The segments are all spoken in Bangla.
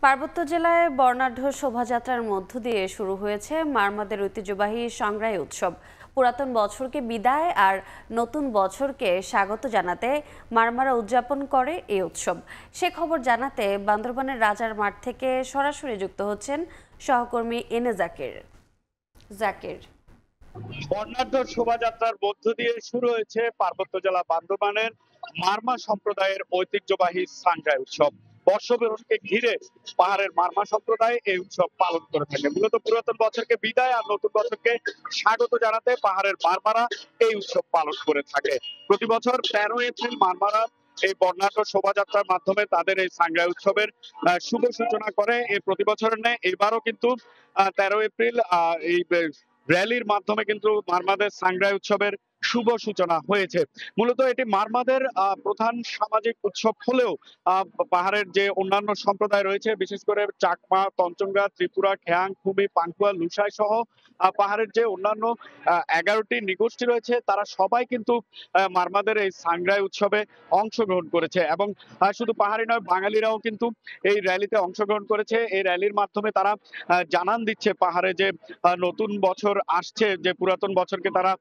পার্বত্য জেলায় বর্ণাঢ্য শোভাযাত্রার মধ্য দিয়ে শুরু হয়েছে মারমাদের ঐতিহ্যবাহী সাংগ্রাই উৎসব। পুরাতন বছরকে বিদায় আর নতুন বছরকে স্বাগত জানাতে মারমারা উদযাপন করে এই উৎসব। সে খবর জানাতে বান্দরবানের রাজার মাঠ থেকে সরাসরি যুক্ত হচ্ছেন সহকর্মী এনে জাকির। বর্ণাঢ্য শোভাযাত্রার মধ্য দিয়ে শুরু হয়েছে পার্বত্য জেলা বান্দরবানের মারমা সম্প্রদায়ের ঐতিহ্যবাহী সাংগ্রাই উৎসব। বর্ষবরণকে ঘিরে পাহাড়ের মারমা সম্প্রদায় এই উৎসব পালন করে থাকে। মূলত পুরাতন বছরকে বিদায় আর নতুন বছরকে স্বাগত জানাতে পাহাড়ের মারমারা এই উৎসব পালন করে থাকে। প্রতি বছর 13 এপ্রিল মারমারা এই বর্ণাঢ্য শোভাযাত্রার মাধ্যমে তাদের এই সাংগ্রাই উৎসবের শুভ সূচনা করে। এই প্রতি বছরের ন্যায় এবারও কিন্তু 13 এপ্রিল এই র্যালির মাধ্যমে কিন্তু মারমাদের সাংগ্রাই উৎসবের শুভ সূচনা হয়েছে। মূলত এটি মারমাদের প্রধান সামাজিক উৎসব হলেও পাহাড়ের যে অন্যান্য সম্প্রদায় রয়েছে, বিশেষ করে চাকমা, তঞ্চঙ্গা, ত্রিপুরা, খেয়াং, খুমি, পাংকুয়া, লুসাই সহ পাহাড়ের যে অন্যান্য 11টি নৃগোষ্ঠী রয়েছে, তারা সবাই কিন্তু মারমাদের এই সাংগ্রাই উৎসবে অংশগ্রহণ করেছে। এবং শুধু পাহাড়ি নয়, বাঙালিরাও কিন্তু এই র্যালিতে অংশগ্রহণ করেছে। এই র্যালির মাধ্যমে তারা জানান দিচ্ছে পাহাড়ে যে নতুন বছর আসছে, যে পুরাতন বছরকে তারা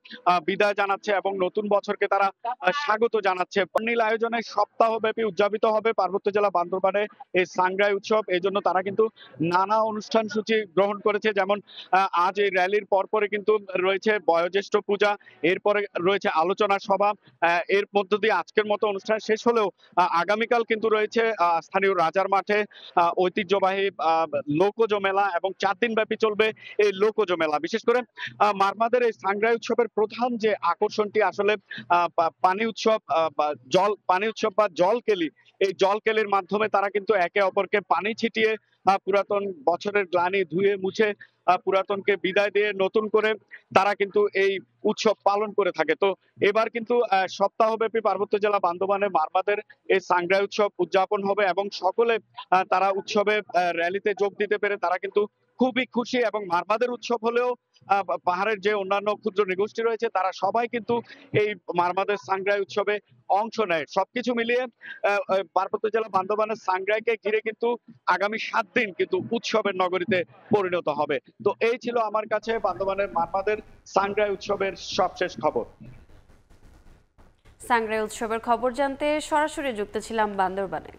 বিদায় জানাচ্ছে এবং নতুন বছরকে তারা স্বাগত জানাচ্ছে। নীল আয়োজনে সপ্তাহব্যাপী উদযাপিত হবে পার্বত্য জেলা বান্দরবানে এই সাংগ্রাই উৎসব। এই জন্য তারা কিন্তু নানা অনুষ্ঠান সূচি গ্রহণ করেছে। যেমন আজ এই র্যালির পরপরে কিন্তু রয়েছে বয়োজ্যেষ্ঠ পূজা, এরপরে রয়েছে আলোচনা সভা। এর মধ্য দিয়ে আজকের মতো অনুষ্ঠান শেষ হলেও আগামীকাল কিন্তু রয়েছে স্থানীয় রাজার মাঠে ঐতিহ্যবাহী লোকজ মেলা এবং 4 দিন ব্যাপী চলবে এই লোকজ মেলা। বিশেষ করে মারমাদের এই সাংগ্রাই উৎসবের প্রধান যে আকর্ষণটি আসলে পানি উৎসব বা জলকেলি। এই জলকেলির মাধ্যমে তারা কিন্তু একে অপরকে পানি ছিটিয়ে পুরাতন বছরের গ্লানি ধুয়ে মুছে পুরাতনকে বিদায় দিয়ে নতুন করে তারা কিন্তু এই উৎসব পালন করে থাকে। তো এবার কিন্তু সপ্তাহব্যাপী পার্বত্য জেলা বান্দরবানে মারমাদের এই সাংগ্রাই উৎসব উদযাপন হবে এবং সকলে তারা উৎসবে র্যালিতে যোগ দিতে পেরে তারা কিন্তু খুবই খুশি। এবং মারমাদের উৎসব হলেও পাহাড়ের যে অন্যান্য ক্ষুদ্র নৃগোষ্ঠী রয়েছে, তারা সবাই কিন্তু এই মারমাদের সাংগ্রাই উৎসবে অংশ নেয়। সবকিছু মিলিয়ে পার্বত্য জেলা বান্দরবানের সাংগ্রাইকে ঘিরে কিন্তু আগামী 7 দিন কিন্তু উৎসবের নগরীতে পরিণত হবে। তো এই ছিল আমার কাছে বান্দরবানের মারমাদের সাংগ্রাই উৎসবের সবশেষ খবর। সাংগ্রাই উৎসবের খবর জানতে সরাসরি যুক্ত ছিলাম বান্দরবানে।